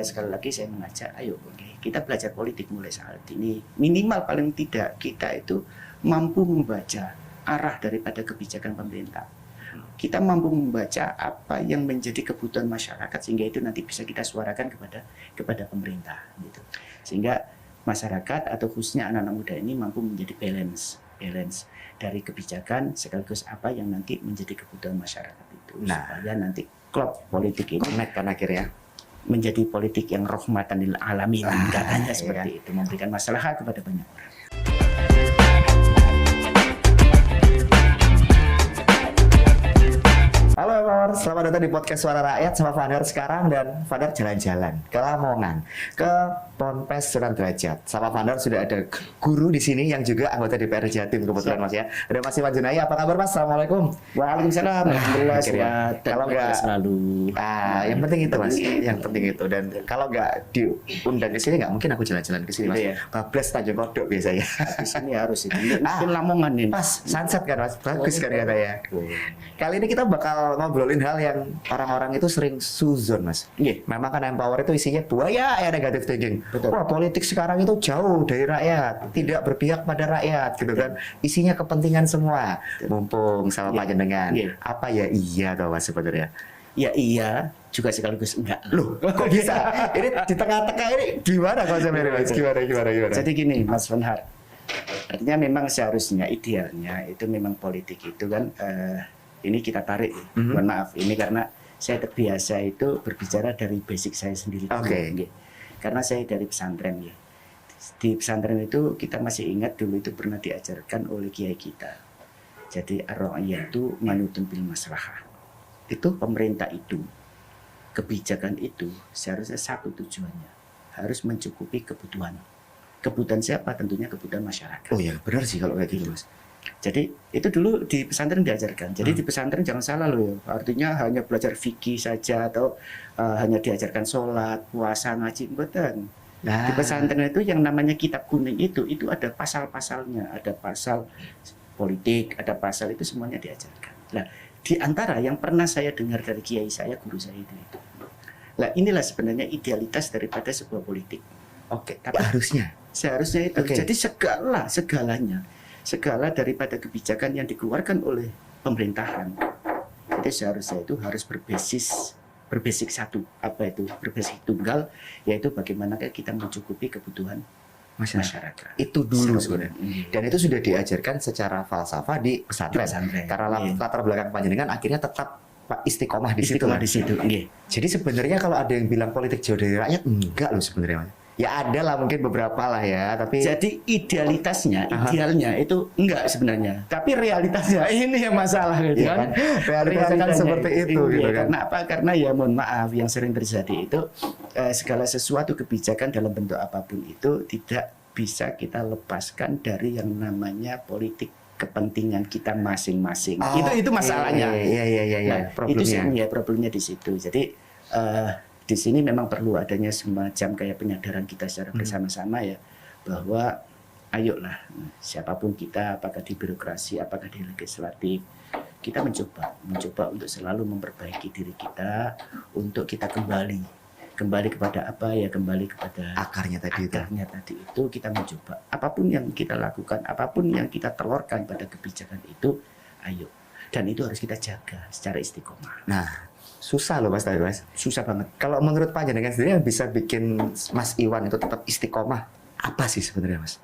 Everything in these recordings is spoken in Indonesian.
sekali lagi saya mengajak, ayo kita belajar politik mulai saat ini. Minimal paling tidak kita itu mampu membaca arah daripada kebijakan pemerintah. Kita mampu membaca apa yang menjadi kebutuhan masyarakat sehingga itu nanti bisa kita suarakan kepada pemerintah gitu. Sehingga masyarakat atau khususnya anak-anak muda ini mampu menjadi balance dari kebijakan sekaligus apa yang nanti menjadi kebutuhan masyarakat itu. Supaya nanti klub politik ini kan akhirnya menjadi politik yang rahmatan lil alamin, katanya seperti itu, memberikan maslahat kepada banyak orang. Halo Fadar, selamat datang di podcast Suara Rakyat sama Fadar sekarang. Dan Fadar jalan-jalan ke Lamongan, ke Ponpes Sunan Derajat. Sama Fadar sudah ada guru di sini yang juga anggota DPR Jatim kebetulan Mas ya. Ada Mas Iwan Junaya, apa kabar Mas? Assalamualaikum. Waalaikumsalam. Alhamdulillah sehat. Kalau nggak selalu. Yang penting itu Mas, yang penting itu. Dan kalau nggak diundang ke sini nggak mungkin aku jalan-jalan ke sini Mas. Bablas Tanjung Kodok biasanya. Di sini harus itu. Mungkin Lamongan ini. Pas sunset kan Mas, bagus kan katanya. Kali ini kita bakal ngobrolin hal yang orang-orang itu sering suzon Mas. Memang kan Empower itu isinya buaya ya negatif thinking. Betul. Wah politik sekarang itu jauh dari rakyat, tidak berpihak pada rakyat gitu kan. Isinya kepentingan semua. Mumpung sama panjenengan. Apa ya iya toh Mas sebenarnya? Ya iya, juga sekaligus enggak. Loh, kok bisa? Ini di tengah-tengah ini gimana konsepnya Mas? Gimana? Jadi gini Mas Vanhar. Artinya memang seharusnya idealnya itu memang politik itu kan ini kita tarik, mohon maaf, ini karena saya terbiasa itu berbicara dari basic saya sendiri. Karena saya dari pesantren ya. Di pesantren itu kita masih ingat dulu itu pernah diajarkan oleh kiai kita. Jadi ar-ra'iyatu manutun bil maslahah. Itu pemerintah itu, kebijakan itu seharusnya satu tujuannya, harus mencukupi kebutuhan. Kebutuhan siapa? Tentunya kebutuhan masyarakat. Oh ya, benar sih kalau kayak gitu Mas. Jadi itu dulu di pesantren diajarkan. Jadi di pesantren jangan salah loh ya. Artinya hanya belajar fikih saja atau hanya diajarkan sholat, puasa, ngaji, betul. Di pesantren itu yang namanya kitab kuning itu ada pasal-pasalnya, ada pasal politik, ada pasal itu semuanya diajarkan. Nah, di antara yang pernah saya dengar dari kiai saya, guru saya itu. Nah, inilah sebenarnya idealitas daripada sebuah politik. Tapi seharusnya itu. Jadi segala daripada kebijakan yang dikeluarkan oleh pemerintahan itu seharusnya itu harus berbasis satu, berbasis tunggal, yaitu bagaimana kita mencukupi kebutuhan masyarakat. Itu dulu sebenarnya. Dan itu sudah diajarkan secara falsafah di pesantren. Karena latar belakang panjenengan akhirnya tetap istiqomah di situ. Jadi sebenarnya kalau ada yang bilang politik jauh dari rakyat, enggak loh sebenarnya. Ya ada lah mungkin beberapa lah ya, tapi jadi idealnya itu enggak sebenarnya, tapi realitasnya ini yang masalah gitu kan. Realitasnya kan seperti itu gitu kan. Karena apa? Karena ya mohon maaf yang sering terjadi itu segala sesuatu kebijakan dalam bentuk apapun itu tidak bisa kita lepaskan dari yang namanya politik kepentingan kita masing-masing. Itu masalahnya. Iya. Problemnya di situ. Jadi di sini memang perlu adanya semacam kayak penyadaran kita secara bersama-sama ya, bahwa ayolah siapapun kita, apakah di birokrasi, apakah di legislatif, kita mencoba untuk selalu memperbaiki diri kita, untuk kita kembali kepada apa ya, kembali kepada akarnya tadi itu kita mencoba apapun yang kita lakukan, apapun yang kita telurkan pada kebijakan itu, ayo, dan itu harus kita jaga secara istiqomah. Nah, susah loh Mas tadi Mas. Susah banget. Kalau menurut panjenengan sendiri yang bisa bikin Mas Iwan itu tetap istiqomah, apa sih sebenarnya Mas?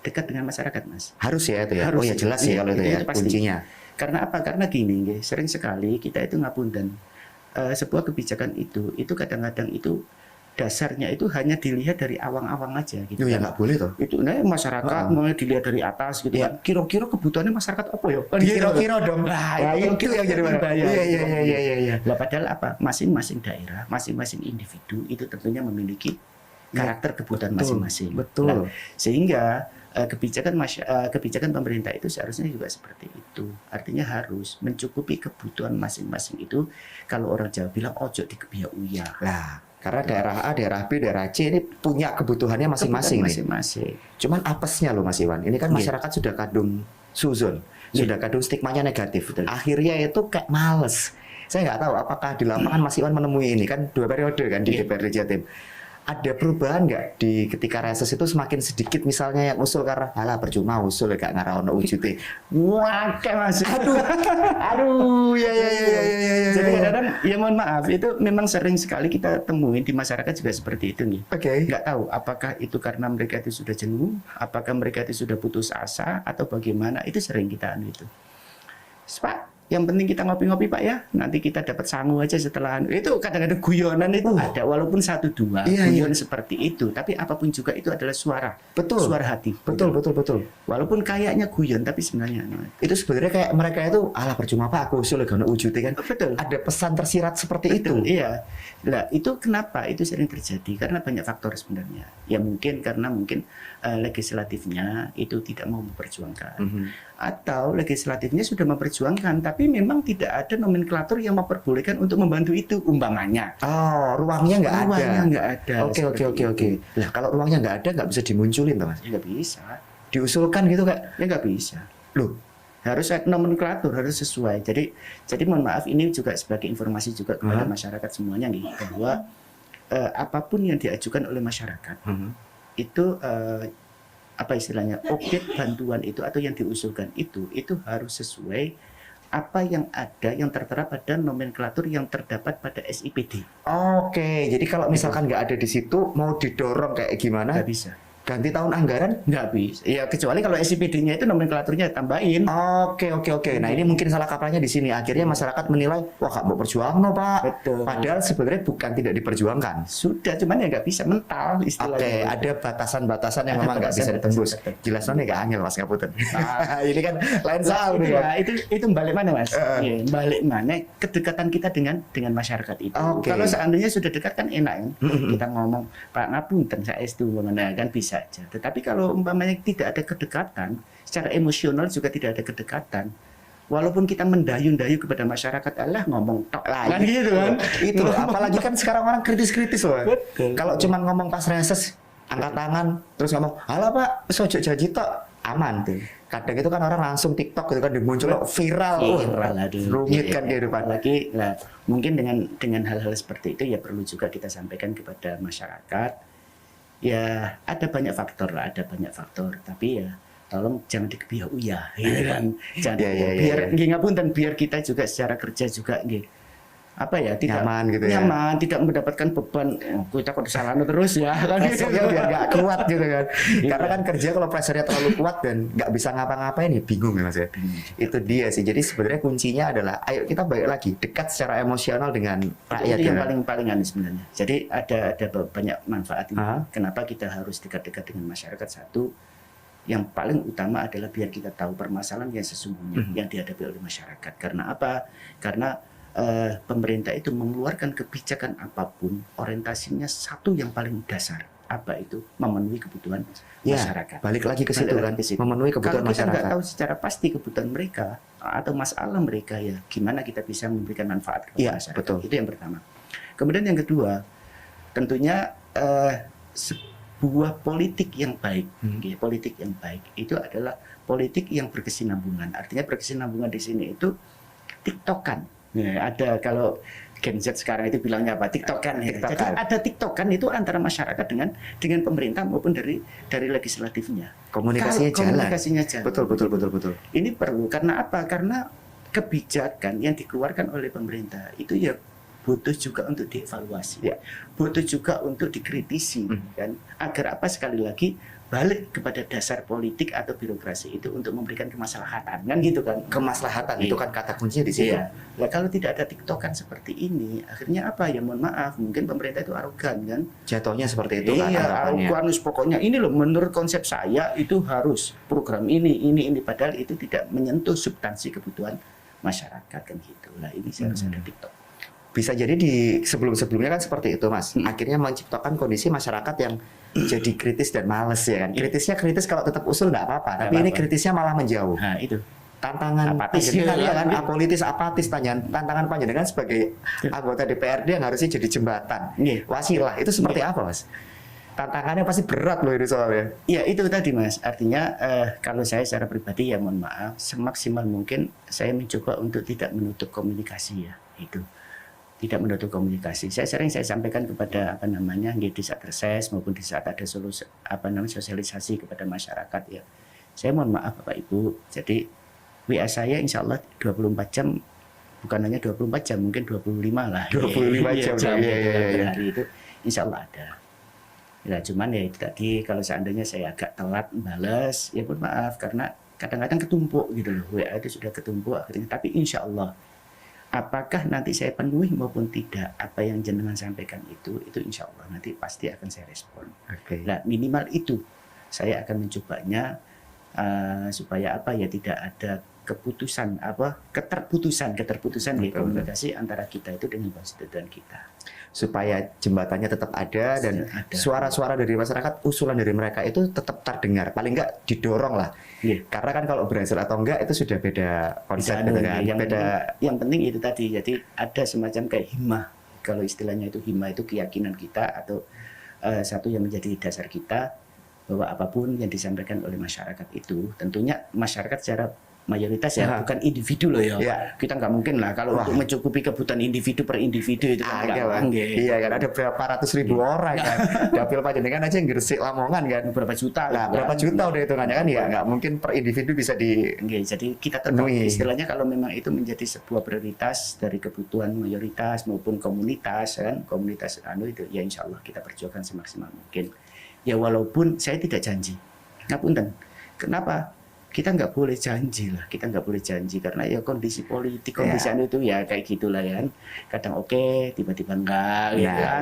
Dekat dengan masyarakat Mas. Harus ya itu ya. Oh ya jelas sih kalau itu ya kuncinya. Karena apa? Karena gini, sering sekali kita itu ngapunten sebuah kebijakan itu kadang-kadang itu dasarnya itu hanya dilihat dari awang-awang aja gitu. Ya nggak boleh toh. Itu masyarakat mau dilihat dari atas gitu kan. Kira-kira kebutuhannya masyarakat apa ya? Kira-kira dong. Nah, itu yang jadi bahaya. Iya. Lah padahal apa? Masing-masing daerah, masing-masing individu itu tentunya memiliki karakter kebutuhan masing-masing. Betul. Nah, sehingga kebijakan pemerintah itu seharusnya juga seperti itu. Artinya harus mencukupi kebutuhan masing-masing itu. Kalau orang Jawa bilang ojo dikebiak uyah. Lah. Karena daerah A, daerah B, daerah C ini punya kebutuhannya masing-masing nih. Cuman apesnya loh Mas Iwan, ini kan masyarakat sudah kadung suzon, sudah kadung stigmanya negatif. Akhirnya itu kayak males. Saya nggak tahu apakah di lapangan Mas Iwan menemui ini, kan 2 periode kan di DPRD Jatim. Ada perubahan nggak di ketika reses itu semakin sedikit misalnya yang usul karena alah percuma usul gak ngaraono wujudnya. Wakai Mas. Aduh, ya. Jadi kadang-kadang ya mohon maaf itu memang sering sekali kita temuin di masyarakat juga seperti itu nih. Oke. Nggak tahu apakah itu karena mereka itu sudah jenuh, apakah mereka itu sudah putus asa atau bagaimana, itu sering kita itu. Pak, yang penting kita ngopi-ngopi Pak ya, nanti kita dapat sangu aja setelah itu. Kadang-kadang guyonan itu ada, walaupun 1-2 guyon seperti itu, tapi apapun juga itu adalah suara, suara hati. Betul. Walaupun kayaknya guyon, tapi sebenarnya itu sebenarnya kayak mereka itu alah percuma Pak aku usul gak ono wujudnya kan. Betul. Ada pesan tersirat seperti itu. Iya. Nah, itu kenapa itu sering terjadi? Karena banyak faktor sebenarnya. Ya mungkin karena legislatifnya itu tidak mau memperjuangkan. Atau legislatifnya sudah memperjuangkan, tapi memang tidak ada nomenklatur yang memperbolehkan untuk membantu itu, umpamanya. Oh, ruangnya nggak ada. Ruangnya nggak ada. Oke. Lah kalau ruangnya nggak ada, nggak bisa dimunculin, Mas? Ya nggak bisa. Diusulkan gitu Kak? Ya nggak bisa. Loh, harus nomenklatur, harus sesuai. Jadi mohon maaf, ini juga sebagai informasi juga kepada masyarakat semuanya nih, bahwa apapun yang diajukan oleh masyarakat itu apa istilahnya, objek bantuan itu atau yang diusulkan itu harus sesuai apa yang ada yang tertera pada nomenklatur yang terdapat pada SIPD. Oke, jadi kalau misalkan nggak ada di situ, mau didorong kayak gimana? Nggak bisa. Ganti tahun anggaran? Nggak bisa. Ya kecuali kalau SIPD-nya itu nomenklaturnya tambahin. Oke. Nah ini mungkin salah kaprahnya di sini. Akhirnya masyarakat menilai, wah Kak mau perjuangan no Pak. Betul. Padahal sebenarnya bukan tidak diperjuangkan. Sudah, cuman ya nggak bisa mental istilahnya. Oke, ada batasan-batasan yang memang nggak bisa ditembus. Jelas nih nggak angel Mas Kaputen. Ini kan lain soal nih. Ya, itu balik mana Mas? Ya, balik mana kedekatan kita dengan masyarakat itu. Kalau seandainya sudah dekat kan enak ya. Kita ngomong Pak ngapunten saestu mengenai kan bisa aja. Tetapi kalau umpamanya tidak ada kedekatan, secara emosional juga tidak ada kedekatan. Walaupun kita mendayu-dayu kepada masyarakat, Allah ngomong tok lah. Kan gitu kan. Itu loh, apalagi kan sekarang orang kritis-kritis loh. Betul. Kalau cuma ngomong pas reses, angkat tangan, terus ngomong, "Halah Pak, ojo janji tok." Aman tuh. Kadang itu kan orang langsung TikTok gitu kan muncul viral. Rumit kan kehidupan. Lagi nah, mungkin dengan hal-hal seperti itu ya perlu juga kita sampaikan kepada masyarakat. Ya ada banyak faktor, tapi ya tolong jangan dikebiau-ya, gitu kan. Jangan biar nggih ngapunten, biar kita juga secara kerja juga nggih tidak nyaman gitu nyaman, tidak mendapatkan beban kita kok disalahno terus ya kan gitu. Biar nggak kuat gitu kan. Karena kan kerja kalau pressure-nya terlalu kuat dan nggak bisa ngapa-ngapain ya bingung ya Mas ya. Itu dia sih. Jadi sebenarnya kuncinya adalah ayo kita balik lagi dekat secara emosional dengan rakyat. Itu yang paling aneh sebenarnya. Jadi ada banyak manfaat ini. Kenapa kita harus dekat-dekat dengan masyarakat? Satu, yang paling utama adalah biar kita tahu permasalahan yang sesungguhnya yang dihadapi oleh masyarakat. Karena apa? Karena pemerintah itu mengeluarkan kebijakan apapun, orientasinya satu yang paling dasar, apa itu? Memenuhi kebutuhan masyarakat. Balik lagi ke situ kan, memenuhi kebutuhan masyarakat. Kalau kita nggak tahu secara pasti kebutuhan mereka atau masalah mereka, ya gimana kita bisa memberikan manfaat kepada masyarakat. Betul. Itu yang pertama. Kemudian yang kedua, tentunya sebuah politik yang baik, politik yang baik itu adalah politik yang berkesinambungan. Artinya berkesinambungan di sini itu tiktokan. Ya, ada kalau Gen Z sekarang itu bilangnya apa? TikTokan. Ya. Jadi ada TikTokan itu antara masyarakat dengan pemerintah maupun dari legislatifnya. Komunikasinya jalan. Betul. Ini perlu karena apa? Karena kebijakan yang dikeluarkan oleh pemerintah itu ya butuh juga untuk dievaluasi, butuh juga untuk dikritisi, kan? Agar apa? Sekali lagi balik kepada dasar politik atau birokrasi itu untuk memberikan kemaslahatan, kan gitu kan? Kemaslahatan itu kan kata kuncinya di situ. Nah, kalau tidak ada tiktokan seperti ini, akhirnya apa? Ya mohon maaf, mungkin pemerintah itu arogan kan? Jatuhnya seperti itu kan? Arogan, pokoknya ini loh menurut konsep saya itu harus program ini, padahal itu tidak menyentuh substansi kebutuhan masyarakat kan gitu. Nah ini harus ada TikTok. Bisa jadi di sebelum-sebelumnya kan seperti itu Mas. Akhirnya menciptakan kondisi masyarakat yang jadi kritis dan males ya kan. Kritisnya kritis kalau tetap usul nggak apa-apa. Tapi ini kritisnya malah menjauh. Nah itu. Tantangan panjenengan apolitis apatis tantangan panjenengan sebagai anggota DPRD yang harusnya jadi jembatan. Wasilah itu seperti apa Mas? Tantangannya pasti berat loh ini soalnya. Ya itu tadi Mas. Artinya kalau saya secara pribadi ya mohon maaf, semaksimal mungkin saya mencoba untuk tidak menutup komunikasi ya. itu. Tidak menutup komunikasi. Saya sampaikan kepada di saat reses maupun di saat ada sosialisasi kepada masyarakat ya. Saya mohon maaf Bapak Ibu. Jadi WA saya insya Allah 24 jam, bukan hanya 24 jam, mungkin 25 lah. 25 jam. Hari itu insya Allah ada. Ya cuman ya itu tadi, kalau seandainya saya agak telat balas, ya mohon maaf karena kadang-kadang ketumpuk gitu loh. WA itu sudah ketumpuk akhirnya. Tapi insya Allah apakah nanti saya penuhi maupun tidak apa yang jenengan sampaikan itu insya Allah nanti pasti akan saya respon. Nah minimal itu saya akan mencobanya supaya tidak ada keterputusan di komunikasi antara kita itu dengan konstituen kita. Supaya jembatannya tetap ada dan suara-suara dari masyarakat, usulan dari mereka itu tetap terdengar, paling enggak didorong lah. Karena kan kalau berhasil atau enggak itu sudah beda konsep gitu kan. Yang penting itu tadi, jadi ada semacam kayak himmah, kalau istilahnya itu himmah itu keyakinan kita atau satu yang menjadi dasar kita bahwa apapun yang disampaikan oleh masyarakat itu tentunya masyarakat secara mayoritas bukan individu loh ya. Kita nggak mungkin lah kalau untuk mencukupi kebutuhan individu per individu itu iya kan ada berapa ratus ribu orang kan. Dapil Panjenengan aja yang Gresik Lamongan kan berapa juta berapa juta udah hitungannya kan ya nggak mungkin per individu bisa jadi kita tetap istilahnya kalau memang itu menjadi sebuah prioritas dari kebutuhan mayoritas maupun komunitas kan, komunitas itu ya insya Allah kita perjuangkan semaksimal mungkin ya, walaupun saya tidak janji ngapunten. Kenapa? Kita nggak boleh janji karena ya kondisi politik, kondisi itu ya kayak gitulah ya. Kadang oke, tiba-tiba enggak gitu kan.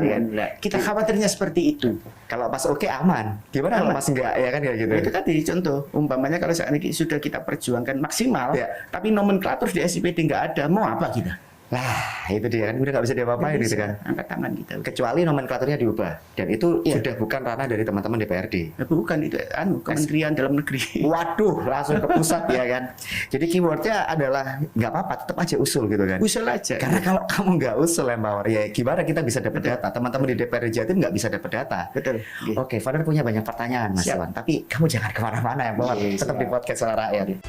Kita khawatirnya seperti itu. Kalau pas oke aman, gimana kalau pas enggak ya kan kayak gitu. Itu tadi contoh, umpamanya kalau saat ini sudah kita perjuangkan maksimal, tapi nomenklatur di SIPD nggak ada, mau apa kita? Lah, itu dia kan udah nggak bisa diapa-apain gitu kan. Angkat tangan kita. Kecuali nomenklaturnya diubah. Dan itu sudah bukan ranah dari teman-teman DPRD. Bukan, itu Kementerian Dalam Negeri. Waduh, langsung ke pusat ya kan. Jadi keywordnya adalah nggak apa-apa, tetap aja usul gitu kan. Usul aja. Karena kalau kamu nggak usul Empower, ya gimana kita bisa dapat data? Teman-teman di DPRD Jatim nggak bisa dapat data. Betul. Oke, Father punya banyak pertanyaan Mas Iwan. Tapi kamu jangan kemana-mana Empower. Tetap di podcast Suara Rakyat.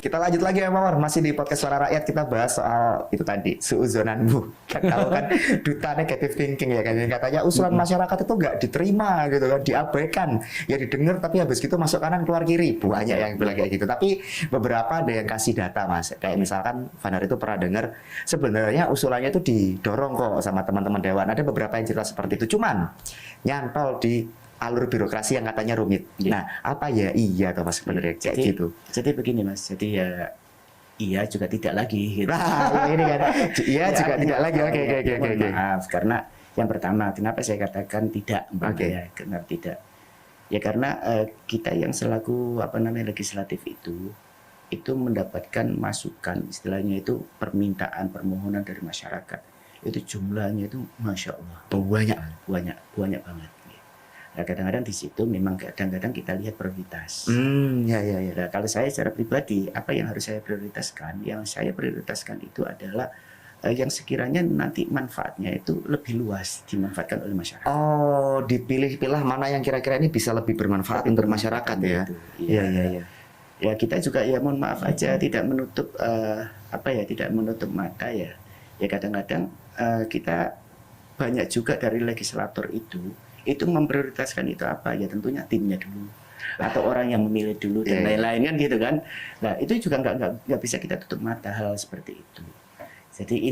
Kita lanjut lagi ya Mawar, masih di podcast Suara Rakyat kita bahas soal itu tadi, suuzonanmu. Kan tahu kan duta negative thinking ya kan, katanya usulan masyarakat itu nggak diterima gitu kan, diabaikan, ya didengar tapi habis gitu masuk kanan keluar kiri, banyak yang bilang kayak gitu. Tapi beberapa ada yang kasih data Mas, kayak misalkan Vanar itu pernah dengar sebenarnya usulannya itu didorong kok sama teman-teman dewan. Ada beberapa yang cerita seperti itu, cuman nyantol di alur birokrasi yang katanya rumit. Nah, apa ya iya atau Mas sebenarnya kayak gitu? Jadi begini Mas, jadi ya iya juga tidak lagi. Gitu. Nah, ini kan iya juga tidak lagi. Oke. Maaf, karena yang pertama, kenapa saya katakan tidak? Ya, kenapa tidak? Ya karena kita yang selaku legislatif itu mendapatkan masukan, istilahnya itu permohonan dari masyarakat. Itu jumlahnya itu masya Allah banyak banget. Nah, kadang-kadang di situ memang kadang-kadang kita lihat prioritas. Nah, kalau saya secara pribadi, apa yang harus saya prioritaskan? Yang saya prioritaskan itu adalah yang sekiranya nanti manfaatnya itu lebih luas dimanfaatkan oleh masyarakat. Oh, dipilih-pilih mana yang kira-kira ini bisa lebih bermanfaat untuk masyarakat ya? Iya. Ya kita juga ya mohon maaf aja tidak menutup tidak menutup mata ya. Ya kadang-kadang kita banyak juga dari legislator itu memprioritaskan itu apa ya, tentunya timnya dulu atau orang yang memilih dulu dan lain-lain kan gitu kan. Nah itu juga nggak bisa kita tutup mata hal seperti itu. Jadi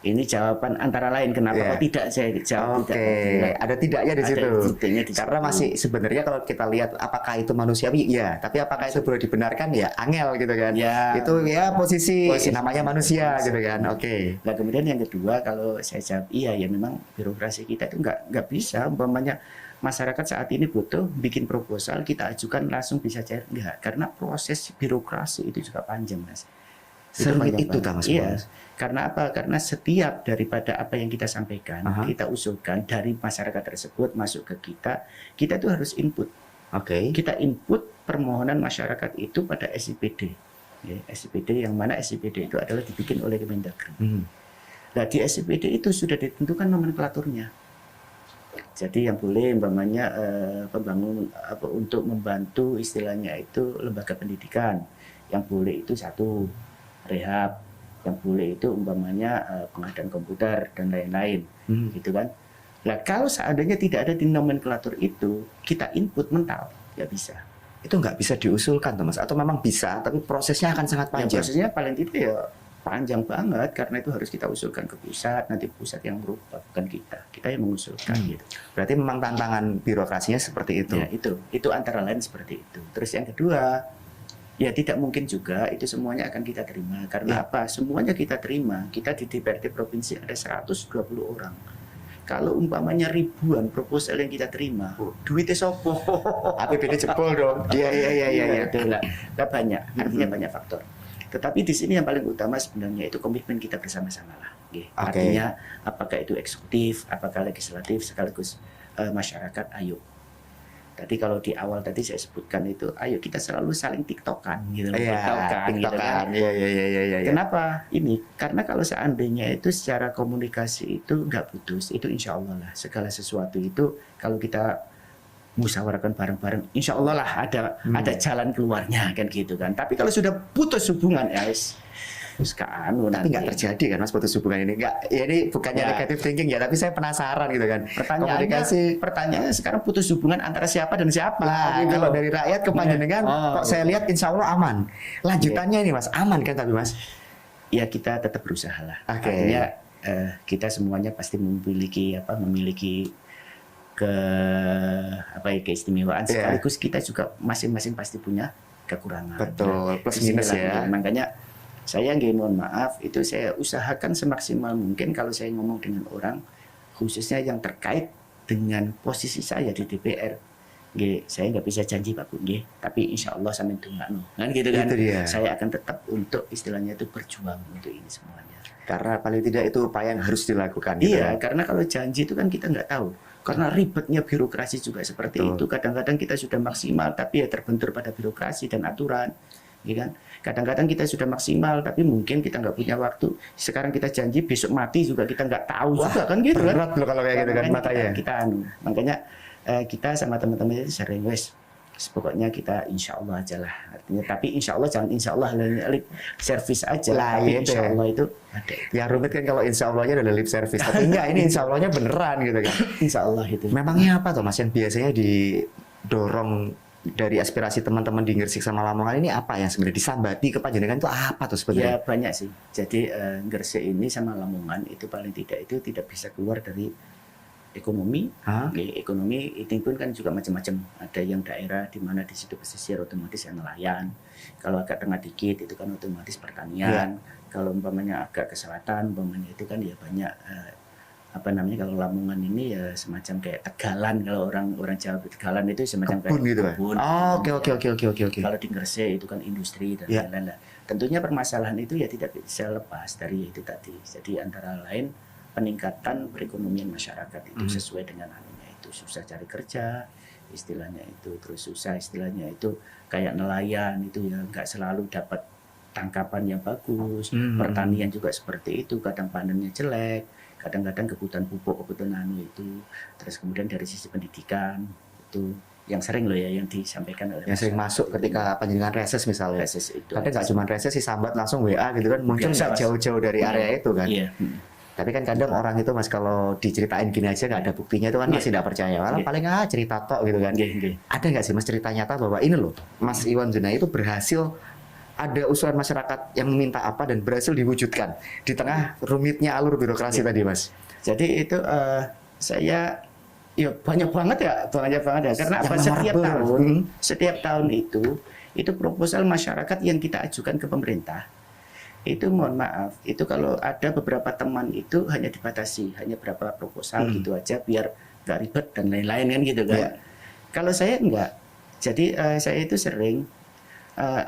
ini jawaban antara lain kenapa kok tidak saya jawab tidak. Ada tidaknya di situ. Karena masih sebenarnya kalau kita lihat apakah itu manusiawi ya, tapi apakah itu boleh dibenarkan ya angel gitu kan. Itu ya posisi namanya manusia gitu kan. Nah kemudian yang kedua kalau saya jawab iya ya, memang birokrasi kita itu nggak bisa umpamanya masyarakat saat ini butuh bikin proposal kita ajukan langsung bisa cair, enggak, karena proses birokrasi itu juga panjang Mas. Serumit itu Mas. Iya. Karena apa? Karena setiap daripada apa yang kita sampaikan, kita usulkan dari masyarakat tersebut masuk ke kita itu harus input. Kita input permohonan masyarakat itu pada SIPD. Ya, SIPD yang mana SIPD itu adalah dibikin oleh Kemendagri. Nah, di SIPD itu sudah ditentukan nomenklaturnya. Jadi yang boleh umpamanya pembangun untuk membantu istilahnya itu lembaga pendidikan. Yang boleh itu satu rehab, yang boleh itu umpamanya pengadaan komputer dan lain-lain, gitu kan. Nah kalau seandainya tidak ada di nomenklatur itu, kita input mental, nggak bisa. Itu nggak bisa diusulkan tuh Mas, atau memang bisa tapi prosesnya akan sangat Ya, panjang? prosesnya paling tidak ya panjang banget, karena itu harus kita usulkan ke pusat, nanti pusat yang merubah, bukan kita yang mengusulkan gitu. Berarti memang tantangan birokrasinya seperti itu. Ya itu antara lain seperti itu. Terus yang kedua, ya tidak mungkin juga itu semuanya akan kita terima. Karena apa? Semuanya kita terima. Kita di DPRD provinsi ada 120 orang. Kalau umpamanya ribuan proposal yang kita terima, duitnya sopo. APBD jebol dong. Iya. Itulah banyak. Artinya banyak faktor. Tetapi di sini yang paling utama sebenarnya itu komitmen kita bersama-sama lah. Artinya apakah itu eksekutif, apakah legislatif, sekaligus masyarakat, ayo. Tadi kalau di awal tadi saya sebutkan itu, ayo kita selalu saling tiktokan gitu. Tiktokan. Gitu kan. Iya. Kenapa ini? Karena kalau seandainya itu secara komunikasi itu nggak putus, itu insya Allah lah segala sesuatu itu kalau kita musyawarahkan bareng-bareng, insya Allah lah ada jalan keluarnya kan gitu kan. Tapi kalau sudah putus hubungan ya tapi nggak terjadi kan Mas putus hubungan ini? Nggak, ya ini bukannya negative thinking ya, tapi saya penasaran gitu kan. Pertanyaannya sekarang putus hubungan antara siapa dan siapa? Nah, gitu kalau dari rakyat ke panjenengan, kok saya lihat insya Allah aman. Lanjutannya ini Mas, aman kan tapi Mas? Ya kita tetap berusaha lah. Artinya kita semuanya pasti memiliki keistimewaan, sekaligus kita juga masing-masing pasti punya kekurangan. Betul, plus minus ya. Makanya saya mohon maaf, itu saya usahakan semaksimal mungkin kalau saya ngomong dengan orang, khususnya yang terkait dengan posisi saya di DPR. Saya nggak bisa janji Pak Bu, tapi insya Allah sampai tunggu kan gitu kan. Saya akan tetap untuk istilahnya itu berjuang untuk ini semuanya. Karena paling tidak itu upaya yang harus dilakukan. Iya, karena kalau janji itu kan kita nggak tahu. Karena ribetnya birokrasi juga seperti itu. Kadang-kadang kita sudah maksimal, tapi ya terbentur pada birokrasi dan aturan. Ya kan? Kadang-kadang kita sudah maksimal, tapi mungkin kita nggak punya waktu. Sekarang kita janji, besok mati juga kita nggak tahu juga kan gitu kan. Berat loh kalau kayak gitu kan matanya. Makanya kita sama teman-teman itu sering pokoknya kita insya Allah aja lah. Artinya, tapi insya Allah jangan insya Allah lip service aja. Tapi insya Allah itu ada. Ya rumit kan kalau insya Allahnya adalah lip service. Tapi enggak, ini insya Allahnya beneran gitu kan. Insya Allah itu. Memangnya apa tuh Mas yang biasanya didorong dari aspirasi teman-teman di Gresik sama Lamongan ini apa yang sebenarnya disambati ke panjenengan itu apa tuh sebenarnya? Ya banyak sih. Jadi Gresik ini sama Lamongan itu paling tidak itu tidak bisa keluar dari ekonomi. Ekonomi itu pun kan juga macam-macam. Ada yang daerah di mana di situ pesisir otomatis yang nelayan. Kalau agak tengah dikit itu kan otomatis pertanian. Kalau umpamanya agak ke selatan, umpamanya itu kan ya banyak kalau Lamongan ini ya semacam kayak Tegalan. Kalau orang Jawa Tegalan itu semacam kebun kayak gitu. kebun. Oke. Kalau di Gresik itu kan industri dan lain-lain. Tentunya permasalahan itu ya tidak bisa lepas dari itu tadi. Jadi antara lain peningkatan perekonomian masyarakat itu sesuai dengan anunya itu susah cari kerja istilahnya itu, terus susah istilahnya itu kayak nelayan itu ya nggak selalu dapat tangkapan yang bagus. Pertanian juga seperti itu, kadang panennya jelek, kadang-kadang kebutuhan pupuk, kebutuhan itu. Terus kemudian dari sisi pendidikan itu yang sering loh ya yang disampaikan oleh yang sering masuk ketika panjenengan reses misalnya. Reses itu kadang nggak cuma reses sih, sambat langsung WA gitu kan, mungkin nggak jauh-jauh dari area itu kan. Tapi kan kadang orang itu Mas kalau diceritain gini aja nggak ada buktinya itu kan masih tidak percaya. Malah paling cerita tok gitu kan. Ada nggak sih Mas cerita nyata bahwa ini loh Mas Iwan Junai itu berhasil ada usulan masyarakat yang meminta apa dan berhasil diwujudkan di tengah rumitnya alur birokrasi tadi Mas? Jadi itu saya ya banyak banget ya karena apa setiap tahun itu proposal masyarakat yang kita ajukan ke pemerintah. Itu mohon maaf, itu kalau ada beberapa teman itu hanya dibatasi, hanya berapa proposal gitu aja biar nggak ribet dan lain-lain kan gitu kan. Kalau saya enggak, jadi saya itu sering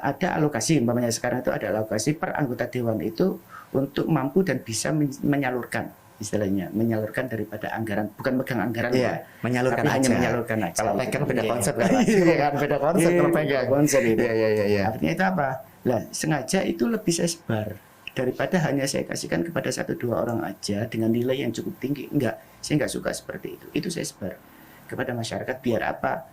ada alokasi, umpamanya sekarang itu ada alokasi per anggota dewan itu untuk mampu dan bisa menyalurkan, istilahnya menyalurkan daripada anggaran, bukan pegang anggaran, menyalurkan aja. Hanya menyalurkan aja. Kalau pegang beda konsep kan, beda konsep kalau pegang. Konsep itu. Iya. Artinya itu apa? Lah sengaja itu lebih saya sebar daripada hanya saya kasihkan kepada 1-2 orang aja dengan nilai yang cukup tinggi. Enggak, saya enggak suka seperti itu. Itu saya sebar kepada masyarakat biar apa?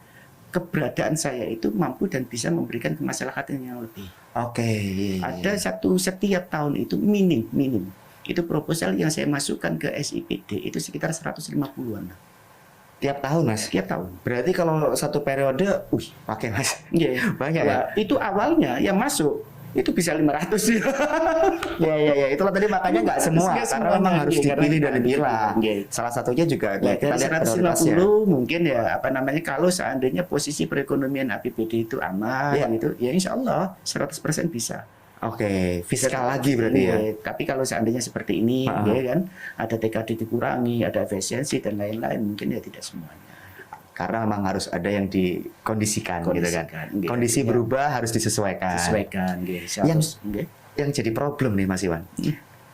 Keberadaan saya itu mampu dan bisa memberikan kemaslahatan yang lebih. Oke. Ada setiap tahun itu minim. Itu proposal yang saya masukkan ke SIPD itu sekitar 150-an. Tiap tahun, Mas? Tiap tahun. Berarti kalau satu periode, pakai, Mas. Iya, banyak ya? Itu awalnya yang masuk itu bisa 500 ya. Ya. Itulah tadi makanya nggak semua, karena memang harus dipilih dan dipilah. Salah satunya juga kita lihat 150 mungkin ya kalau seandainya posisi perekonomian APBD itu aman gitu, ya insya Allah 100% bisa. Oke, fiskal lagi berarti ya. Tapi kalau seandainya seperti ini, ya kan, ada TKD dikurangi, ada efisiensi dan lain-lain, mungkin ya tidak semuanya. Karena memang harus ada yang dikondisikan gitu kan. Kondisi berubah harus disesuaikan. Gitu. Yang jadi problem nih Mas Iwan.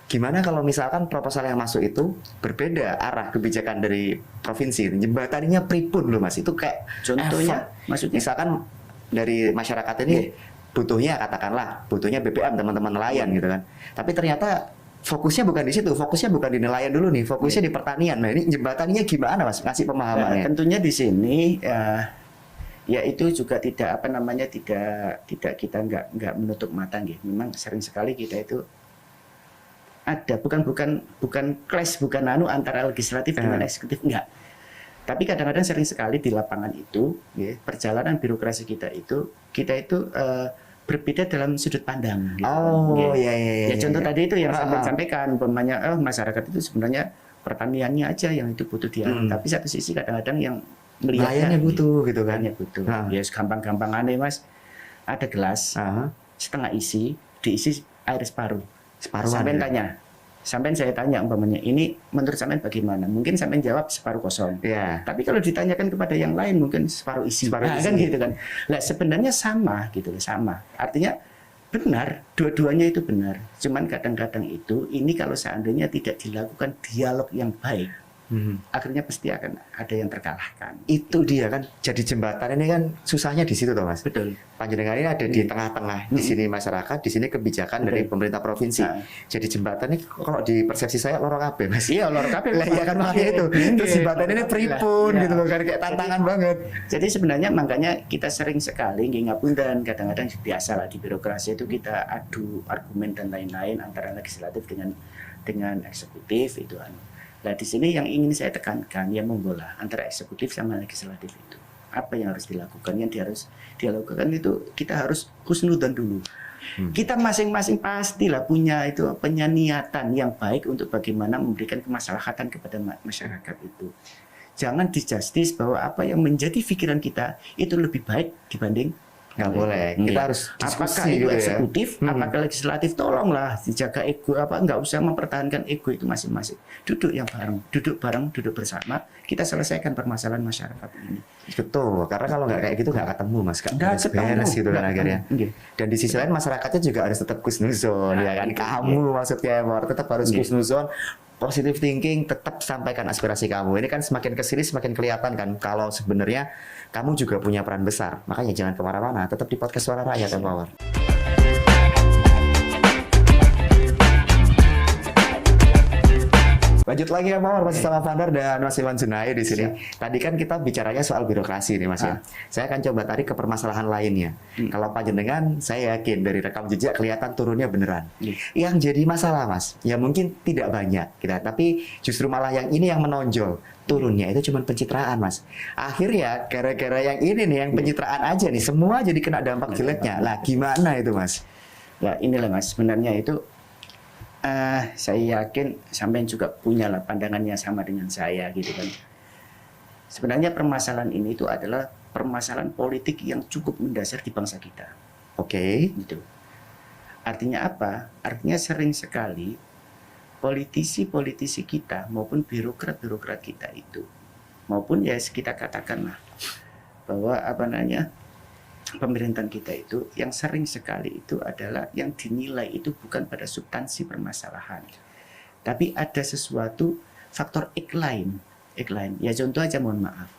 Gimana kalau misalkan proposal yang masuk itu berbeda arah kebijakan dari provinsi, jembatannya pripun loh Mas, itu kayak contohnya, maksudnya misalkan dari masyarakat ini butuhnya BBM teman-teman nelayan gitu kan. Tapi ternyata fokusnya bukan di situ, fokusnya bukan di nelayan dulu nih, fokusnya di pertanian. Nah ini jembatannya gimana Mas? Ngasih pemahamannya. Tentunya di sini ya itu juga tidak tidak kita nggak menutup mata gitu. Memang sering sekali kita itu ada bukan clash antara legislatif dengan eksekutif, enggak. Tapi kadang-kadang sering sekali di lapangan itu ya, perjalanan birokrasi kita itu berbeda dalam sudut pandang. Gitu. Ya contoh tadi itu yang saya sampaikan, umpamanya masyarakat itu sebenarnya pertaniannya aja yang itu butuh dia. Tapi satu sisi kadang-kadang yang melihatnya butuh gitu kan. Butuh. Ya gampang-gampang aneh Mas. Ada gelas setengah isi, diisi air separuh. Sampai saya tanya umpamanya, ini menurut sampean bagaimana? Mungkin sampean jawab separuh kosong. Tapi kalau ditanyakan kepada yang lain mungkin separuh isi. Kan gitu kan. Lah sebenarnya sama gitu loh, sama. Artinya benar, dua-duanya itu benar. Cuman kadang-kadang itu ini kalau seandainya tidak dilakukan dialog yang baik, akhirnya pasti akan ada yang terkalahkan. Itu dia kan, jadi jembatan ini kan susahnya di situ toh Mas. Betul. Panjenengan ini ada di tengah-tengah, di sini masyarakat, di sini kebijakan dari pemerintah provinsi. Jadi jembatan ini kalau di persepsi saya lorong kabeh Mas. Iya, lorong kabeh. Lah iya kan makanya itu. Terus jembatan ini pripun gitu loh kan, kayak tantangan banget. Jadi sebenarnya makanya kita sering sekali ngapunten, kadang-kadang biasa lah di birokrasi itu kita adu argumen dan lain-lain antara legislatif dengan eksekutif itu kan. Nah di sini yang ingin saya tekankan ya membola antara eksekutif sama legislatif itu apa yang harus dilakukan, yang harus dilakukan itu kita harus husnudzon dulu. Kita masing-masing pastilah punya niatan yang baik untuk bagaimana memberikan kemaslahatan kepada masyarakat itu. Jangan dijustis bahwa apa yang menjadi pikiran kita itu lebih baik dibanding nggak boleh. Kita harus diskusi. Apakah itu eksekutif, apakah legislatif, tolonglah dijaga ego, nggak usah mempertahankan ego itu masing-masing. Duduk bersama, kita selesaikan permasalahan masyarakat ini. Betul, karena kalau nggak kayak gitu nggak ketemu Mas, nggak beres gitu kan akhirnya. Dan di sisi lain masyarakatnya juga harus tetap kusnuzon, ya kan. Kamu maksudnya tetap harus kusnuzon. Positive thinking, tetap sampaikan aspirasi kamu. Ini kan semakin kesini semakin kelihatan kan kalau sebenarnya kamu juga punya peran besar. Makanya jangan kemana-mana, tetap di podcast Suara Rakyat Empower. Lanjut lagi ya Mawar, masih sama Vandar dan Mas Iwan Sunai di sini. Tadi kan kita bicaranya soal birokrasi nih Mas ya. Saya akan coba tarik ke permasalahan lainnya. Kalau panjenengan, saya yakin dari rekam jejak kelihatan turunnya beneran. Yang jadi masalah Mas, ya mungkin tidak banyak, tapi justru malah yang ini yang menonjol. Turunnya itu cuma pencitraan Mas. Akhirnya gara-gara yang ini nih, yang pencitraan aja nih, semua jadi kena dampak jeleknya. Lah gimana itu Mas? Ya inilah Mas, sebenarnya itu saya yakin sampean juga punya lah pandangannya sama dengan saya gitu kan. Sebenarnya permasalahan ini itu adalah permasalahan politik yang cukup mendasar di bangsa kita. Gitu. Artinya apa? Artinya sering sekali politisi-politisi kita maupun birokrat-birokrat kita itu, maupun ya kita katakanlah bahwa pemerintahan kita itu yang sering sekali itu adalah yang dinilai itu bukan pada substansi permasalahan, tapi ada sesuatu faktor iklim. Ya contoh aja, mohon maaf,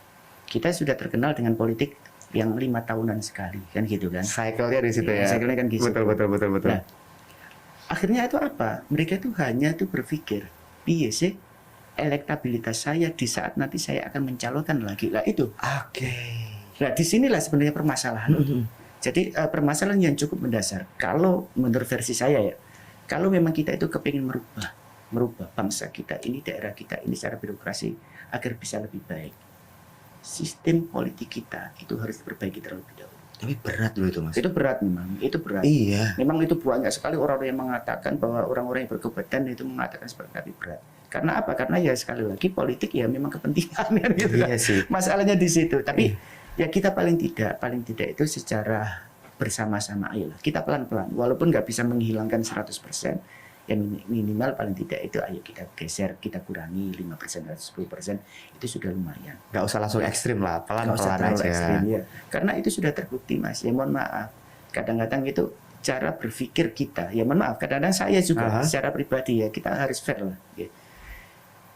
kita sudah terkenal dengan politik yang 5 tahunan sekali kan gitu kan. Cycle-nya di situ ya. Cycle-nya kan gitu. Betul. Nah, Akhirnya itu apa? Mereka itu hanya itu berpikir, piye sih elektabilitas saya di saat nanti saya akan mencalonkan lagi lah itu. Oke. Nah disinilah sebenarnya permasalahan. Jadi permasalahan yang cukup mendasar. Kalau menurut versi saya ya, kalau memang kita itu kepingin merubah bangsa kita ini, daerah kita ini secara birokrasi agar bisa lebih baik, sistem politik kita itu harus diperbaiki terlebih dahulu. Tapi berat loh itu, Mas. Itu berat memang, itu berat. Iya. Memang itu banyak sekali orang-orang yang mengatakan bahwa orang-orang yang berkepentingan itu mengatakan seperti tapi berat. Karena apa? Karena ya sekali lagi politik ya memang kepentingan kan gitu kan. Iya sih. Masalahnya di situ. Tapi ya kita paling tidak itu secara bersama-sama ayolah. Kita pelan-pelan walaupun nggak bisa menghilangkan 100%, ya minimal paling tidak itu ayo kita geser, kita kurangi 5% atau 10%, itu sudah lumayan. Nggak usah langsung ekstrim lah, pelan-pelan aja. Ekstrim, ya. Karena itu sudah terbukti Mas. Ya mohon maaf, kadang-kadang itu cara berpikir kita. Ya mohon maaf, kadang-kadang saya juga secara pribadi ya kita harus fair lah. Ya.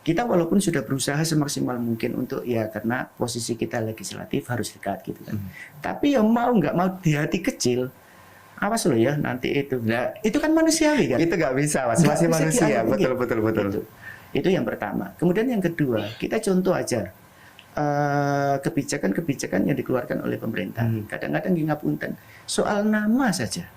Kita walaupun sudah berusaha semaksimal mungkin untuk ya karena posisi kita legislatif harus dekat gitu kan. Tapi ya mau nggak mau di hati kecil, awas lo ya nanti itu. Nah, itu kan manusiawi kan. Itu nggak bisa, Mas. Masih manusia. Betul. Itu yang pertama. Kemudian yang kedua, kita contoh aja kebijakan-kebijakan yang dikeluarkan oleh pemerintah. Kadang-kadang ngapunten soal nama saja.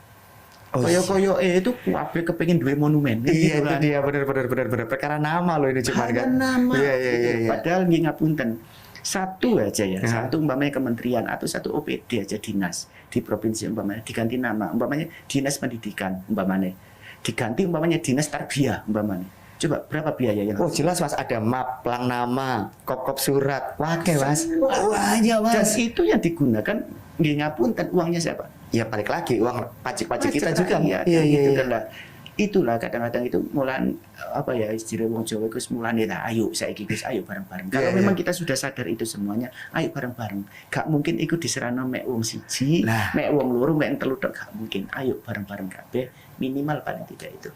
Koyo-koyo itu kabeh kepengin duwe monumen. Iya, itu dia benar. Perkara nama loh ini cuma kan. Nama. Iya. Padahal ngapunten. Satu aja ya, satu umpamanya kementerian atau satu OPD aja dinas di provinsi umpamanya diganti nama, umpamanya dinas pendidikan umpamanya diganti umpamanya dinas tarbiyah umpamanya. Coba berapa biaya yang jelas Mas, ada map, pelang nama, kop surat, wakai Mas. Wajah Mas. Dan itu yang digunakan nggih ngapunten uangnya siapa? Ya balik lagi uang pajak kita juga. Iya. Itulah kadang-kadang itu mulan apa ya istilah wong Jawa Gus mulane ta ayo saiki Gus ayo bareng-bareng. Kalau memang kita sudah sadar itu semuanya, ayo bareng-bareng. Gak mungkin ikut diserana mek wong siji, mek wong loro, mek telu tok gak mungkin. Ayo bareng-bareng kabeh minimal paling tidak itu.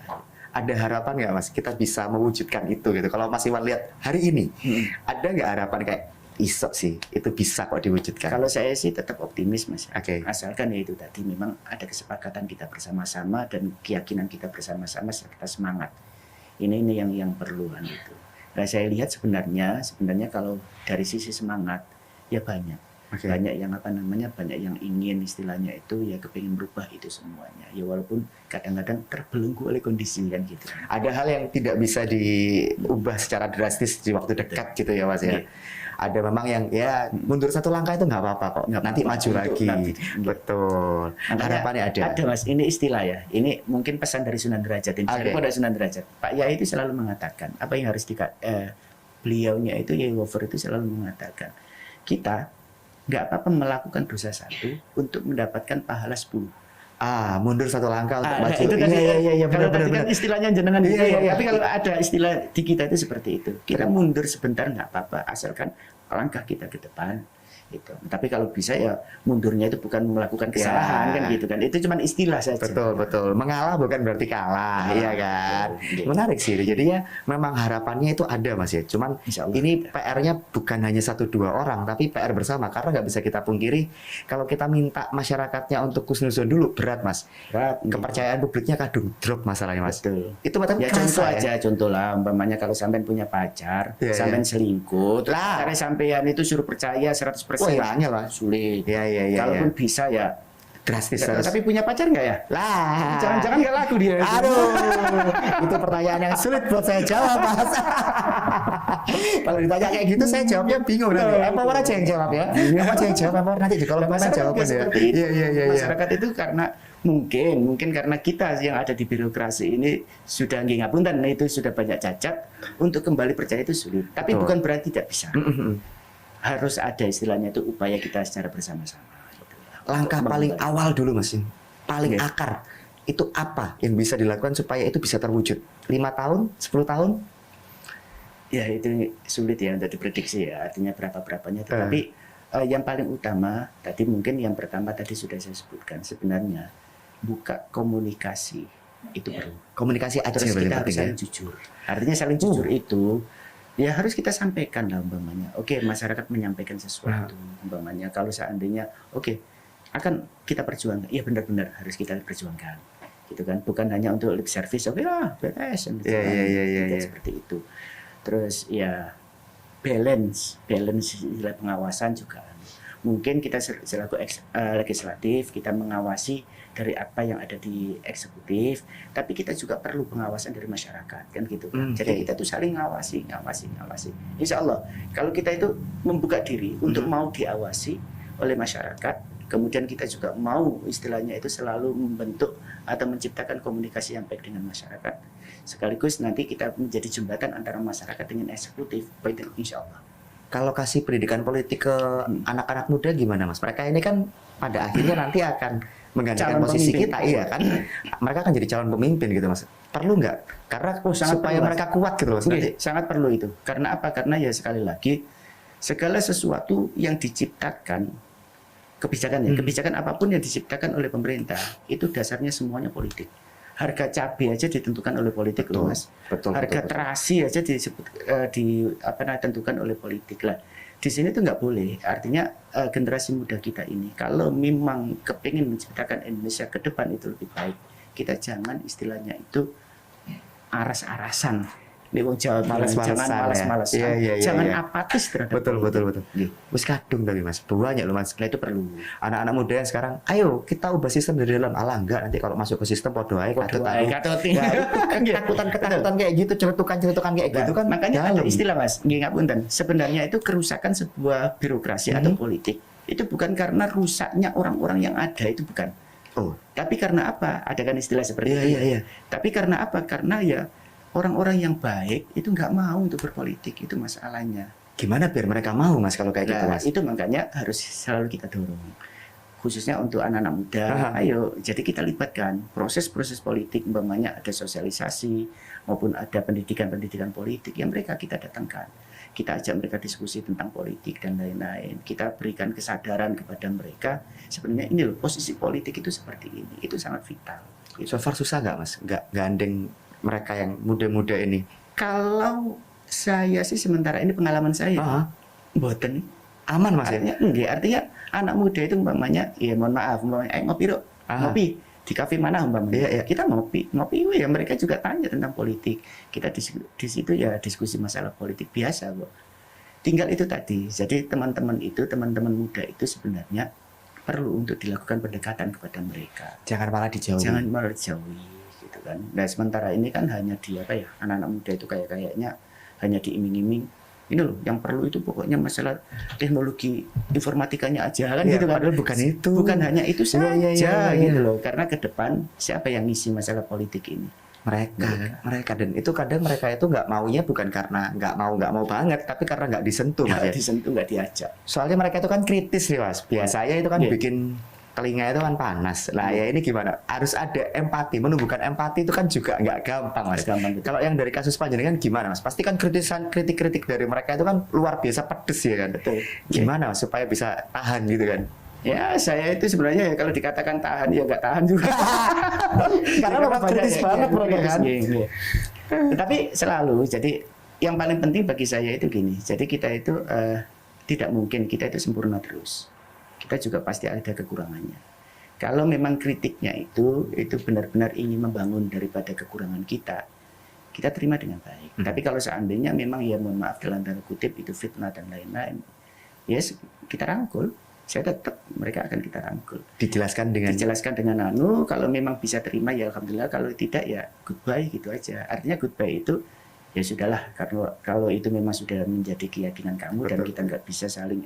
Ada harapan nggak Mas kita bisa mewujudkan itu gitu? Kalau Mas Iwan lihat hari ini, ada nggak harapan kayak iso sih itu bisa kok diwujudkan? Kalau saya sih tetap optimis Mas. Oke. Asalkan ya itu tadi memang ada kesepakatan kita bersama-sama dan keyakinan kita bersama-sama serta semangat. Ini yang perluan itu. Nah saya lihat sebenarnya kalau dari sisi semangat ya banyak. Banyak yang banyak yang ingin istilahnya itu ya kepingin berubah itu semuanya. Ya walaupun kadang-kadang terbelenggu oleh kondisi kan gitu. Ada hal yang tidak bisa diubah secara drastis di waktu dekat gitu ya Mas ya. Ada memang yang ya mundur satu langkah itu nggak apa-apa kok. Nanti maju lagi. Betul. Harapannya ada. Ada Mas, ini istilah ya. Ini mungkin pesan dari Sunan Derajat. Dari Sunan Derajat. Pak Yai itu selalu mengatakan apa yang harus beliaunya itu Yai Wafer itu selalu mengatakan kita nggak apa-apa melakukan dosa satu untuk mendapatkan pahala 10. Mundur satu langkah untuk maju. Itu tadi iya, benar benar. Kan istilahnya jenengan gitu ya. Tapi kalau ada istilah di kita itu seperti itu. Kita mundur sebentar nggak apa-apa, asalkan langkah kita ke depan. Gitu. Tapi kalau bisa ya mundurnya itu bukan melakukan kesalahan kan gitu kan. Itu cuma istilah saja. Betul. Mengalah bukan berarti kalah, iya kan. Menarik sih. Jadi ya memang harapannya itu ada Mas ya. Cuman ini PR-nya bukan hanya 1-2 orang, tapi PR bersama. Karena nggak bisa kita pungkiri kalau kita minta masyarakatnya untuk husnuzon dulu berat Mas. Kepercayaan publiknya kadung drop masalahnya Mas. Betul. Itu ya contoh aja contoh lah. Umpamanya kalau sampean punya pacar, sampean selingkuh, cara sampean itu suruh percaya 100%. Hilangnya lah sulit. Iya. Kalaupun bisa ya drastis. Tapi punya pacar nggak ya? Lah. Jangan-jangan nggak laku dia. Aduh. Itu pertanyaan yang sulit buat saya jawab Mas. Kalau ditanya kayak gitu saya jawabnya bingung nanti. Empor aja yang jawab ya. Aja yang jawab Empor nanti kalau mana jawaban ya. Iya. Masyarakat itu karena mungkin karena kita yang ada di birokrasi ini sudah ngapunten itu sudah banyak cacat, untuk kembali percaya itu sulit. Tapi bukan berarti tidak bisa. Harus ada istilahnya itu upaya kita secara bersama-sama. Langkah paling awal dulu Mas, paling akar itu apa yang bisa dilakukan supaya itu bisa terwujud? 5 tahun, 10 tahun? Ya itu sulit ya untuk diprediksi ya, artinya berapa-berapanya. Tetapi yang paling utama tadi mungkin yang pertama tadi sudah saya sebutkan, sebenarnya buka komunikasi itu perlu. Komunikasi aja terus kita harus saling jujur. Artinya saling jujur itu ya harus kita sampaikan lah umpamanya. Oke, masyarakat menyampaikan sesuatu umpamanya. Kalau seandainya akan kita perjuangkan, ya benar-benar harus kita perjuangkan. gitu kan, bukan hanya untuk lip service, oke lah beres, tidak seperti itu. Terus ya balance istilah pengawasan juga. Mungkin kita selaku legislatif kita mengawasi dari apa yang ada di eksekutif, tapi kita juga perlu pengawasan dari masyarakat kan gitu kan. Jadi kita tuh saling ngawasi. Insya Allah kalau kita itu membuka diri untuk mau diawasi oleh masyarakat, kemudian kita juga mau istilahnya itu selalu membentuk atau menciptakan komunikasi yang baik dengan masyarakat, sekaligus nanti kita menjadi jembatan antara masyarakat dengan eksekutif, baik insya Allah. Kalau kasih pendidikan politik ke anak-anak muda gimana Mas? Mereka ini kan pada akhirnya nanti akan menggantikan posisi kita, iya kan? Mereka akan jadi calon pemimpin gitu Mas. Perlu nggak? Karena supaya mereka kuat gitu Mas. Sangat perlu itu. Karena apa? Karena ya sekali lagi segala sesuatu yang diciptakan kebijakan apapun yang diciptakan oleh pemerintah itu dasarnya semuanya politik. Harga cabai aja ditentukan oleh politik loh Mas. Harga terasi aja ditentukan oleh politik lah. Di sini tuh nggak boleh. Artinya generasi muda kita ini kalau memang kepingin menciptakan Indonesia ke depan itu lebih baik, kita jangan istilahnya itu aras-arasan. Nih wong Jawa jangan malas-malasan, jangan apatis terhadap betul. Wis kadung tapi Mas, banyak loh Mas. Nah itu perlu. Anak-anak muda yang sekarang, ayo kita ubah sistem dari dalam. Alah enggak, nanti kalau masuk ke sistem podo ae ketakutan kayak gitu, cerutukan kayak gitu kan. Makanya ada istilah Mas, nggih ngapunten. Sebenarnya itu kerusakan sebuah birokrasi atau politik itu bukan karena rusaknya orang-orang yang ada, itu bukan. Tapi karena apa? Ada kan istilah seperti itu. Iya. Tapi karena apa? Karena ya orang-orang yang baik itu nggak mau untuk berpolitik, itu masalahnya. Gimana biar mereka mau Mas kalau kayak gitu Mas? Itu makanya harus selalu kita dorong. Khususnya untuk anak-anak muda, ayo jadi kita libatkan proses-proses politik, umpamanya ada sosialisasi maupun ada pendidikan politik yang mereka kita datangkan. Kita ajak mereka diskusi tentang politik dan lain-lain. Kita berikan kesadaran kepada mereka, sebenarnya ini loh posisi politik itu seperti ini. Itu sangat vital. So far susah nggak Mas? Nggak gandeng mereka yang muda-muda ini? Kalau saya sih sementara ini pengalaman saya, mboten aman Mas. Artinya anak muda itu umpamanya, ya mohon maaf, ngopi di kafe mana umpamanya, kita ngopi ya mereka juga tanya tentang politik. Kita di situ ya diskusi masalah politik biasa kok. Tinggal itu tadi. Jadi teman-teman muda itu sebenarnya perlu untuk dilakukan pendekatan kepada mereka. Jangan malah dijauhi. Gitu kan. Nah sementara ini kan hanya anak-anak muda itu kayaknya hanya diiming-iming. Ini loh yang perlu itu pokoknya masalah teknologi informatikanya aja kan gitu kan. Padahal bukan itu. Bukan hanya itu saja gitu loh. Karena ke depan siapa yang ngisi masalah politik ini? Mereka dan itu kadang mereka itu nggak maunya bukan karena nggak mau banget, tapi karena nggak disentuh Mas. Nggak diajak. Soalnya mereka itu kan kritis nih Mas. Biasanya itu kan bikin telinga itu kan panas. Lah ya ini gimana? Harus ada empati. Menumbuhkan empati itu kan juga nggak gampang Mas. Kalau yang dari kasus panjenengan gimana Mas? Pasti kan kritik dari mereka itu kan luar biasa pedes ya kan. Betul. Gimana Mas supaya bisa tahan gitu kan? Ya saya itu sebenarnya kalau dikatakan tahan ya nggak tahan juga. Karena memang kritis banget mereka kan. Tapi selalu jadi yang paling penting bagi saya itu gini. Jadi kita itu tidak mungkin kita itu sempurna terus. Kita juga pasti ada kekurangannya. Kalau memang kritiknya itu benar-benar ingin membangun daripada kekurangan kita terima dengan baik. Tapi kalau seandainya memang ya mohon maaf dalam tanda kutip itu fitnah dan lain-lain, ya kita rangkul. Saya tetap mereka akan kita rangkul. Dijelaskan dengan kalau memang bisa terima ya alhamdulillah, kalau tidak ya goodbye gitu aja. Artinya goodbye itu ya sudahlah, karena kalau itu memang sudah menjadi keyakinan kamu. Betul. Dan kita nggak bisa saling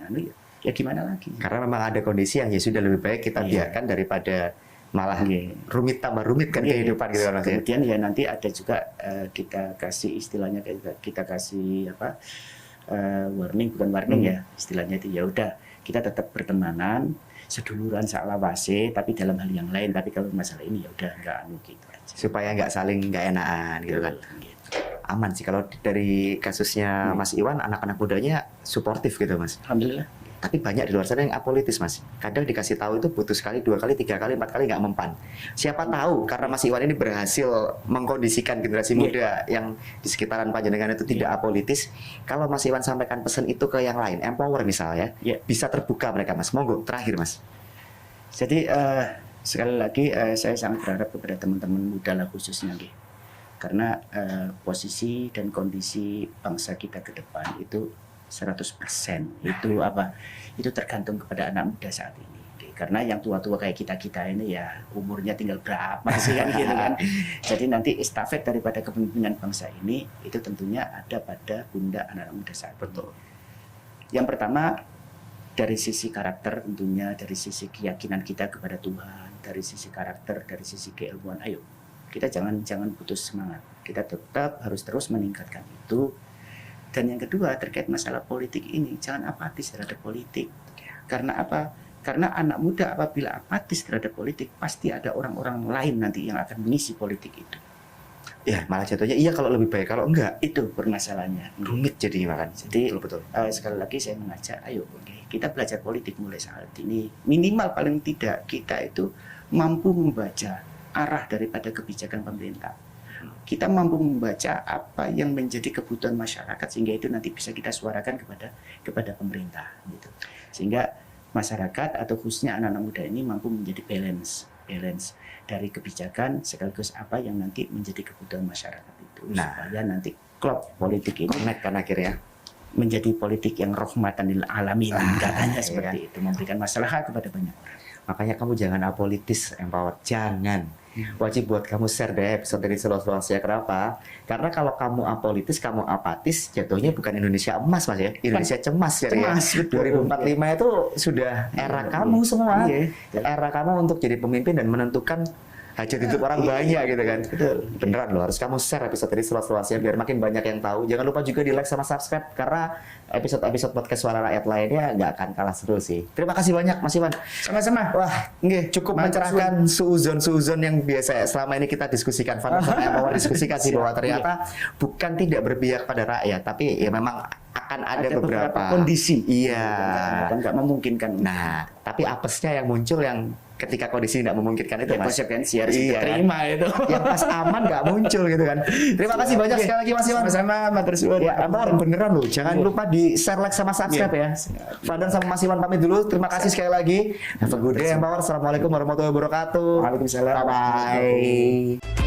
ya gimana lagi. Karena memang ada kondisi yang ya sudah lebih baik kita biarkan daripada malah rumit tambah rumit kan kehidupan gitu kan. Kemudian ya nanti ada juga kita kasih istilahnya kita kasih warning, bukan warning ya istilahnya itu, ya udah kita tetap bertemanan, seduluran saklawase, tapi dalam hal yang lain. Tapi kalau masalah ini ya udah nggak gitu aja. Supaya nggak saling nggak enakan gitu kan. Gitu. Aman sih kalau dari kasusnya Mas Iwan, anak-anak mudanya suportif gitu Mas. Alhamdulillah. Tapi banyak di luar sana yang apolitis Mas. Kadang dikasih tahu itu butuh sekali, 2 kali, 3 kali, 4 kali nggak mempan. Siapa tahu karena Mas Iwan ini berhasil mengkondisikan generasi muda yang di sekitaran panjenengan itu tidak apolitis. Kalau Mas Iwan sampaikan pesan itu ke yang lain, empower misalnya, bisa terbuka mereka Mas. Monggo terakhir Mas. Jadi Sekali lagi saya sangat berharap kepada teman-teman muda lah khususnya nggih. Karena posisi dan kondisi bangsa kita ke depan itu 100% itu apa? Itu tergantung kepada anak muda saat ini. Karena yang tua-tua kayak kita ini ya umurnya tinggal berapa sih kan gitu kan. Jadi nanti estafet daripada kepemimpinan bangsa ini itu tentunya ada pada pundak anak-anak muda saat ini. Betul. Yang pertama dari sisi karakter tentunya, dari sisi keyakinan kita kepada Tuhan, dari sisi karakter, dari sisi keilmuan. Ayo kita jangan putus semangat. Kita tetap harus terus meningkatkan itu. Dan yang kedua terkait masalah politik ini, jangan apatis terhadap politik. Karena apa? Karena anak muda apabila apatis terhadap politik, pasti ada orang-orang lain nanti yang akan mengisi politik itu. Ya, malah jatuhnya iya kalau lebih baik, kalau enggak Itu permasalahannya. rumit jadi makan. Jadi betul. Sekali lagi saya mengajak, ayo kita belajar politik mulai saat ini. Minimal paling tidak kita itu mampu membaca arah daripada kebijakan pemerintah. Kita mampu membaca apa yang menjadi kebutuhan masyarakat sehingga itu nanti bisa kita suarakan kepada pemerintah gitu. Sehingga masyarakat atau khususnya anak-anak muda ini mampu menjadi balance dari kebijakan sekaligus apa yang nanti menjadi kebutuhan masyarakat itu. Supaya nanti klub politik ini kan akhirnya menjadi politik yang rahmatan lil alamin, katanya seperti itu, memberikan maslahat kepada banyak orang. Makanya kamu jangan apolitis, Empower. Jangan. Wajib buat kamu share deh episode dari Slow-Slow-nya. Kenapa? Karena kalau kamu apolitis, kamu apatis, jatuhnya bukan Indonesia emas, Mas ya. Indonesia cemas ya. Cemas, betul. 2045 itu sudah era kamu semua. Era kamu untuk jadi pemimpin dan menentukan hajat hidup orang banyak gitu kan. Betul. Beneran loh, harus kamu share episode dari Slow-Slow-nya biar makin banyak yang tahu. Jangan lupa juga di like sama subscribe karena episode-episode podcast Suara Rakyat lainnya nggak akan kalah seru sih. Terima kasih banyak Mas Iwan. Sama-sama. Wah, cukup mencerahkan suuzon yang biasa selama ini kita diskusikan. Fadlan sama Empower diskusikan sih bahwa ternyata bukan tidak berpihak pada rakyat, tapi ya memang akan ada beberapa kondisi. Iya. Nggak memungkinkan. Nah, tapi apesnya yang muncul yang ketika kondisi tidak memungkinkan itu, Mas. Konsekuensi harus diterima itu. Yang pas aman nggak muncul gitu kan. Terima kasih banyak sekali lagi Mas Iwan. Sama-sama, matur suwun. Ya, Empower beneran loh. Jangan lupa di share, like sama subscribe ya. Fadlan sama Mas Iwan pamit dulu. Terima kasih sekali lagi. Have a good day Empower. Assalamualaikum warahmatullahi wabarakatuh. Waalaikumsalam. Bye bye.